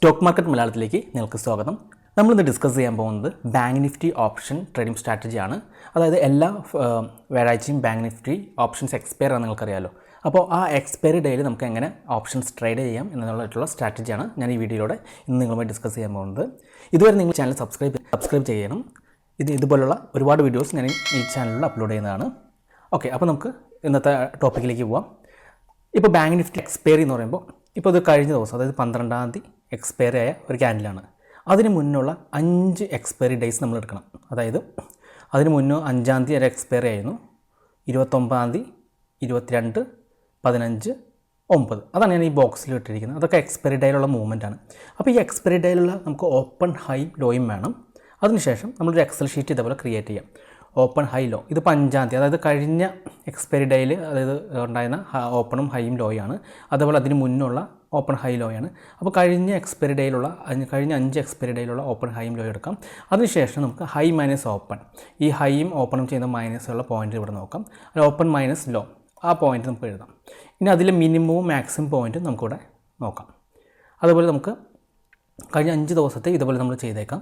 Stock market മലയാളത്തിലേക്ക് നിങ്ങൾക്ക് സ്വാഗതം. നമ്മളിന്ന് ഡിസ്കസ് ചെയ്യാൻ പോകുന്നത് ബാങ്ക് നിഫ്റ്റി ഓപ്ഷൻ ട്രേഡിംഗ് സ്ട്രാറ്റജിയാണ്. അതായത് എല്ലാ വ്യാഴാഴ്ചയും ബാങ്ക് നിഫ്റ്റി ഓപ്ഷൻസ് എക്സ്പയർ ആണ് നിങ്ങൾക്കറിയാമല്ലോ. അപ്പോൾ ആ എക്സ്പയറി ഡേയിൽ നമുക്ക് എങ്ങനെ ഓപ്ഷൻസ് ട്രേഡ് ചെയ്യാം എന്നുള്ളതായിട്ടുള്ള സ്ട്രാറ്റജിയാണ് ഞാൻ ഈ വീഡിയോയിലൂടെ ഇന്ന് നിങ്ങളുമായി ഡിസ്കസ് ചെയ്യാൻ പോകുന്നത്. ഇതുവരെ നിങ്ങൾ ചാനൽ സബ്സ്ക്രൈബ് ചെയ്യണം. ഇതുപോലുള്ള ഒരുപാട് വീഡിയോസ് ഞാൻ ഈ ചാനലിൽ അപ്ലോഡ് ചെയ്യുന്നതാണ്. ഓക്കെ, അപ്പോൾ നമുക്ക് ഇന്നത്തെ ടോപ്പിക്കിലേക്ക് പോവാം. ഇപ്പോൾ ബാങ്ക് നിഫ്റ്റി എക്സ്പയറി എന്ന് പറയുമ്പോൾ ഇപ്പോൾ ഇത് കഴിഞ്ഞ ദിവസം, അതായത് 12-ാം തീയതി എക്സ്പയറി ആയ ഒരു ക്യാൻഡിലാണ്. അതിന് മുന്നുള്ള 5 എക്സ്പയറി ഡേയ്സ് നമ്മൾ എടുക്കണം. അതായത് അതിന് മുന്നേ 5-ാം തീയതി വരെ എക്സ്പയറി ആയിരുന്നു, 29-ാം തീയതി, 22, 15, 9. അതാണ് ഞാൻ ഈ ബോക്സിൽ ഇട്ടിരിക്കുന്നത്. അതൊക്കെ എക്സ്പയറി ഡേയിലുള്ള മൂവ്മെൻറ്റാണ്. അപ്പോൾ ഈ എക്സ്പയറി ഡേയിലുള്ള നമുക്ക് ഓപ്പൺ ഹൈ ലോയും വേണം. അതിനുശേഷം നമ്മളൊരു എക്സൽ ഷീറ്റ് ഇതേപോലെ ക്രിയേറ്റ് ചെയ്യാം. ഓപ്പൺ ഹൈ ലോ ഇത് 5-ാം തീയതി, അതായത് കഴിഞ്ഞ എക്സ്പയറി ഡേയിൽ അതായത് ഉണ്ടായിരുന്ന ഓപ്പണും ഹൈയും ലോയാണ്. അതേപോലെ അതിന് മുന്നുള്ള ഓപ്പൺ ഹൈ ലോയാണ്. അപ്പോൾ കഴിഞ്ഞ എക്സ്പയറി ഡേയിലുള്ള 5 എക്സ്പയറി ഡേയിലുള്ള ഓപ്പൺ ഹൈയും ലോ എടുക്കാം. അതിനുശേഷം നമുക്ക് ഹൈ മൈനസ് ഓപ്പൺ, ഈ ഹൈയും ഓപ്പണും ചെയ്യുന്ന മൈനസുള്ള പോയിൻ്റ് ഇവിടെ നോക്കാം. അത് ഓപ്പൺ മൈനസ് ലോ, ആ പോയിൻ്റ് നമുക്ക് എഴുതാം. ഇനി അതിലെ മിനിമവും മാക്സിമം പോയിൻറ്റും നമുക്കിവിടെ നോക്കാം. അതുപോലെ നമുക്ക് കഴിഞ്ഞ 5 ദിവസത്തെ ഇതുപോലെ നമ്മൾ ചെയ്തേക്കാം.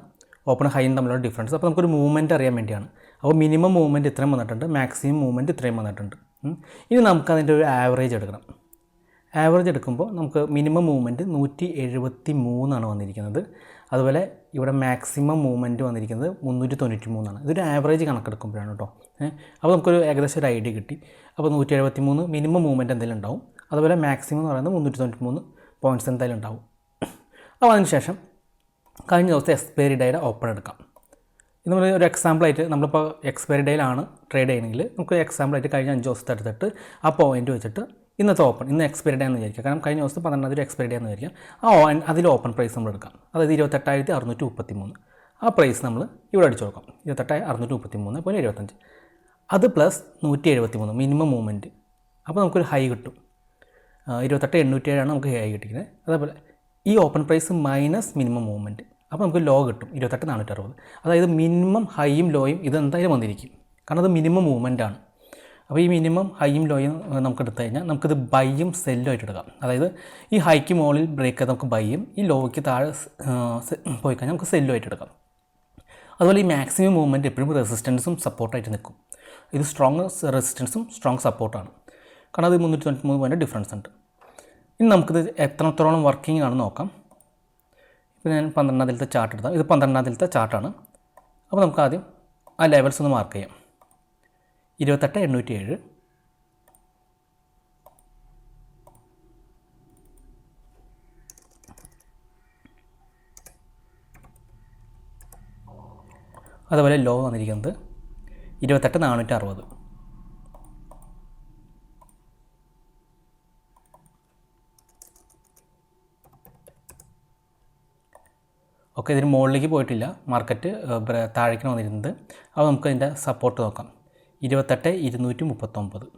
ഓപ്പൺ ഹൈയും തമ്മിലുള്ള ഡിഫറൻസ്. അപ്പോൾ നമുക്കൊരു മൂവ്മെൻറ്റ് അറിയാൻ വേണ്ടിയാണ്. അപ്പോൾ മിനിമം മൂവ്മെൻറ്റ് ഇത്രയും വന്നിട്ടുണ്ട്, മാക്സിമം മൂവ്മെൻറ്റ് ഇത്രയും വന്നിട്ടുണ്ട്. ഇനി നമുക്കതിൻ്റെ ഒരു ആവറേജ് എടുക്കണം. ആവറേജ് എടുക്കുമ്പോൾ നമുക്ക് മിനിമം മൂവ്മെൻറ്റ് 173 വന്നിരിക്കുന്നത്. അതുപോലെ ഇവിടെ മാക്സിമം മൂവ്മെൻറ്റ് വന്നിരിക്കുന്നത് 393. ഇതൊരു ആവറേജ് കണക്കെടുക്കുമ്പോഴാണ് കേട്ടോ. അപ്പോൾ നമുക്കൊരു ഏകദേശം ഒരു ഐഡിയ കിട്ടി. അപ്പോൾ 173 മിനിമം മൂവ്മെൻറ്റ് എന്തെങ്കിലും ഉണ്ടാവും. അതുപോലെ മാക്സിമം എന്ന് പറയുന്നത് 393 പോയിൻറ്റ്സ് എന്തായാലും ഉണ്ടാവും. അപ്പോൾ അതിനുശേഷം കഴിഞ്ഞ ദിവസത്തെ എക്സ്പയറി ഡേയുടെ ഓപ്പൺ എടുക്കാം. ഇത് നമ്മൾ ഒരു എക്സാമ്പിളായിട്ട്, നമ്മളിപ്പോൾ എക്സ്പയറി ഡേയിലാണ് ട്രേഡ് ചെയ്യണമെങ്കിൽ നമുക്ക് എക്സാമ്പിളായിട്ട് കഴിഞ്ഞ 5 ദിവസത്തെ എടുത്തിട്ട് ആ പോയിൻ്റ് വെച്ചിട്ട് ഇന്നത്തെ ഓപ്പൺ, ഇന്ന് എക്സ്പയറി ഡേ എന്ന് വിചാരിക്കാം. കാരണം കഴിഞ്ഞ ദിവസം 12-ാം തീയതി എക്സ്പയറി ഡേ എന്ന് വിചാരിക്കാം. അതിൽ ഓപ്പൺ പ്രൈസ് നമ്മൾ എടുക്കാം. അതായത് 28,633. ആ പ്രൈസ് നമ്മൾ ഇവിടെ അടിച്ചു കൊടുക്കാം. 28,633.75. അത് പ്ലസ് 173 മിനിമം മൂവ്മെൻറ്റ്. അപ്പോൾ നമുക്കൊരു ഹൈ കിട്ടും. 28,807 നമുക്ക് ഹൈ കിട്ടിക്കുന്നത്. അതേപോലെ ഈ open price minus minimum movement, അപ്പോൾ നമുക്ക് ലോ കിട്ടും 28,460. അതായത് മിനിമം ഹൈയും ലോയും ഇത് എന്തായാലും വന്നിരിക്കും, കാരണം അത് മിനിമം മൂവ്മെൻറ്റാണ്. അപ്പോൾ ഈ മിനിമം ഹൈയും ലോയും നമുക്ക് എടുത്തു കഴിഞ്ഞാൽ നമുക്കിത് ബൈയും സെല്ലും ആയിട്ട് എടുക്കാം. അതായത് ഈ ഹൈക്ക് മുകളിൽ ബ്രേക്ക് ചെയ്ത് നമുക്ക് ബൈയും, ഈ ലോയ്ക്ക് താഴെ പോയി കഴിഞ്ഞാൽ നമുക്ക് സെല്ലും ആയിട്ട് എടുക്കാം. അതുപോലെ ഈ മാക്സിമം മൂവ്മെൻറ്റ് എപ്പോഴും റെസിസ്റ്റൻസും സപ്പോർട്ടായിട്ട് നിൽക്കും. ഇത് സ്ട്രോങ് റെസിസ്റ്റൻസും സ്ട്രോങ് സപ്പോർട്ടാണ്, കാരണം അത് 393 പോയിൻ്റ് ഡിഫറൻസ് ഉണ്ട്. ഇനി നമുക്കിത് എത്രത്തോളം വർക്കിംഗ് ആണെന്ന് നോക്കാം. ഇപ്പോൾ ഞാൻ 12-ാം തീയതിയിലത്തെ ചാർട്ട് എടുത്താൽ, ഇത് 12-ാം തീയതിയിലത്തെ ചാർട്ടാണ്. അപ്പോൾ നമുക്ക് ആദ്യം ആ ലെവൽസ് ഒന്ന് മാർക്ക് ചെയ്യാം. 28,807, അതുപോലെ ലോ വന്നിരിക്കുന്നത് 28,460. ഓക്കെ, ഇതിന് മുകളിലേക്ക് പോയിട്ടില്ല, മാർക്കറ്റ് താഴേക്കാണ് വന്നിരുന്നത്. അപ്പോൾ നമുക്ക് അതിൻ്റെ സപ്പോർട്ട് നോക്കാം. 28,239.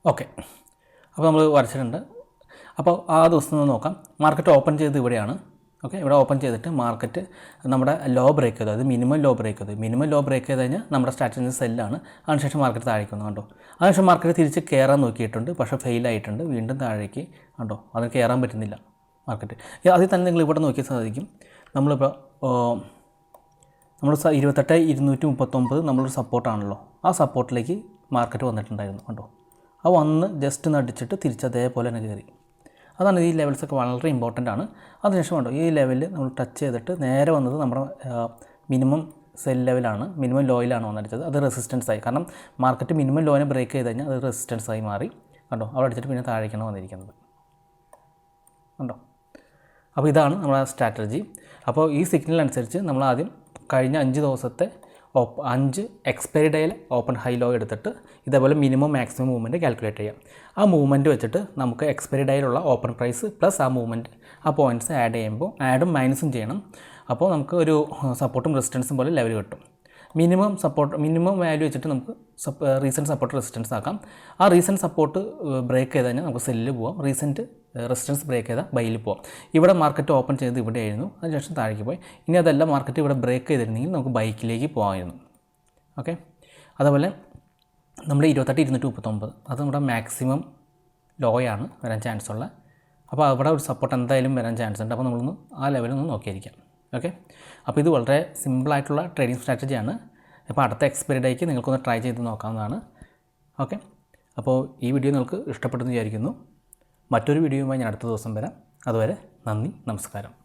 ഓക്കെ, അപ്പോൾ നമ്മൾ വരച്ചിട്ടുണ്ട്. അപ്പോൾ ആ ദിവസം നോക്കാം. മാർക്കറ്റ് ഓപ്പൺ ചെയ്ത് ഇവിടെയാണ്. ഓക്കെ, ഇവിടെ ഓപ്പൺ ചെയ്തിട്ട് മാർക്കറ്റ് നമ്മുടെ ലോ ബ്രേക്ക് ചെയ്തു, അതായത് മിനിമം ലോ ബ്രേക്ക് ചെയ്തു. മിനിമം ലോ ബ്രേക്ക് ചെയ്ത് കഴിഞ്ഞാൽ നമ്മുടെ സ്ട്രാറ്റജി സെല്ലാണ്. അതിനുശേഷം മാർക്കറ്റ് താഴേക്ക് വന്നു കണ്ടോ. അതിനുശേഷം മാർക്കറ്റ് തിരിച്ച് കയറാൻ നോക്കിയിട്ടുണ്ട്, പക്ഷേ ഫെയിലായിട്ടുണ്ട്. വീണ്ടും താഴേക്ക് കണ്ടോ, അതിന് കയറാൻ പറ്റുന്നില്ല മാർക്കറ്റ്. അതിൽ തന്നെ നിങ്ങൾ ഇവിടെ നോക്കിയാൽ സാധിക്കും. നമ്മളിപ്പോൾ നമ്മൾ 28,239 നമ്മളൊരു സപ്പോർട്ടാണല്ലോ, ആ സപ്പോർട്ടിലേക്ക് മാർക്കറ്റ് വന്നിട്ടുണ്ടായിരുന്നു കണ്ടോ. അത് വന്ന് ജസ്റ്റ് ഒന്ന് അടിച്ചിട്ട് തിരിച്ച് അതേപോലെ തന്നെ കയറി. അതാണ് ഈ ലെവൽസൊക്കെ വളരെ ഇമ്പോർട്ടൻ്റ് ആണ്. അതിനുശേഷം കണ്ടോ ഈ ലെവലിൽ നമ്മൾ ടച്ച് ചെയ്തിട്ട് നേരെ വന്നത് നമ്മുടെ മിനിമം സെൽ ലെവലാണ്, മിനിമം ലോയിലാണ് വന്നടിച്ചത്. അത് റെസിസ്റ്റൻസ് ആയി, കാരണം മാർക്കറ്റ് മിനിമം ലോയിനെ ബ്രേക്ക് ചെയ്ത് കഴിഞ്ഞാൽ അത് റെസിസ്റ്റൻസ് ആയി മാറി കണ്ടോ. അവിടെ അടിച്ചിട്ട് പിന്നെ താഴേക്കാണ് വന്നിരിക്കുന്നത് കണ്ടോ. അപ്പോൾ ഇതാണ് നമ്മുടെ സ്ട്രാറ്റജി. അപ്പോൾ ഈ സിഗ്നൽ അനുസരിച്ച് നമ്മൾ ആദ്യം കഴിഞ്ഞ 5 ദിവസത്തെ 5 എക്സ്പയറി ഡേയിൽ ഓപ്പൺ ഹൈ ലോ എടുത്തിട്ട് ഇതേപോലെ മിനിമം മാക്സിമം മൂവ്മെൻറ്റ് കാൽക്കുലേറ്റ് ചെയ്യാം. ആ മൂവ്മെൻറ്റ് വെച്ചിട്ട് നമുക്ക് എക്സ്പയറി ഡേയിലുള്ള ഓപ്പൺ പ്രൈസ് പ്ലസ് ആ മൂവ്മെൻറ്റ്, ആ പോയിൻറ്റ്സ് ആഡ് ചെയ്യുമ്പോൾ ആഡും മൈനസും ചെയ്യണം. അപ്പോൾ നമുക്ക് ഒരു സപ്പോർട്ടും റെസിസ്റ്റൻസും പോലെ ലെവൽ കിട്ടും. മിനിമം വാല്യൂ വെച്ചിട്ട് നമുക്ക് റീസെൻറ്റ് സപ്പോർട്ട് റെസിസ്റ്റൻസ് ആക്കാം. ആ റീസെൻറ്റ് സപ്പോർട്ട് ബ്രേക്ക് ചെയ്ത് കഴിഞ്ഞാൽ നമുക്ക് സെല്ലിൽ പോവാം, റീസെൻറ്റ് റെസിസ്റ്റൻസ് ബ്രേക്ക് ചെയ്താൽ ബൈയിൽ പോവാം. ഇവിടെ മാർക്കറ്റ് ഓപ്പൺ ചെയ്ത് ഇവിടെയായിരുന്നു, അതിനുശേഷം താഴേക്ക് പോയി. ഇനി അതല്ല മാർക്കറ്റ് ഇവിടെ ബ്രേക്ക് ചെയ്തിരുന്നെങ്കിൽ നമുക്ക് ബൈക്കിലേക്ക് പോകാമായിരുന്നു. ഓക്കെ. അതുപോലെ നമ്മുടെ 28,239 അത് നമ്മുടെ മാക്സിമം ലോയാണ് വരാൻ ചാൻസ് ഉള്ള. അപ്പോൾ അവിടെ ഒരു സപ്പോർട്ട് എന്തായാലും വരാൻ ചാൻസ് ഉണ്ട്. അപ്പോൾ നമ്മളൊന്ന് ആ ലെവലൊന്ന് നോക്കിയിരിക്കാം. ഓക്കെ. അപ്പോൾ ഇത് വളരെ സിമ്പിളായിട്ടുള്ള ട്രേഡിംഗ് സ്ട്രാറ്റജിയാണ്. അപ്പോൾ അടുത്ത എക്സ്പയറി ഡേക്ക് നിങ്ങൾക്കൊന്ന് ട്രൈ ചെയ്ത് നോക്കാവുന്നതാണ്. ഓക്കെ. അപ്പോൾ ഈ വീഡിയോ നിങ്ങൾക്ക് ഇഷ്ടപ്പെട്ടെന്ന് വിചാരിക്കുന്നു. മറ്റൊരു വീഡിയോയുമായി ഞാൻ അടുത്ത ദിവസം വരാം. അതുവരെ നന്ദി, നമസ്കാരം.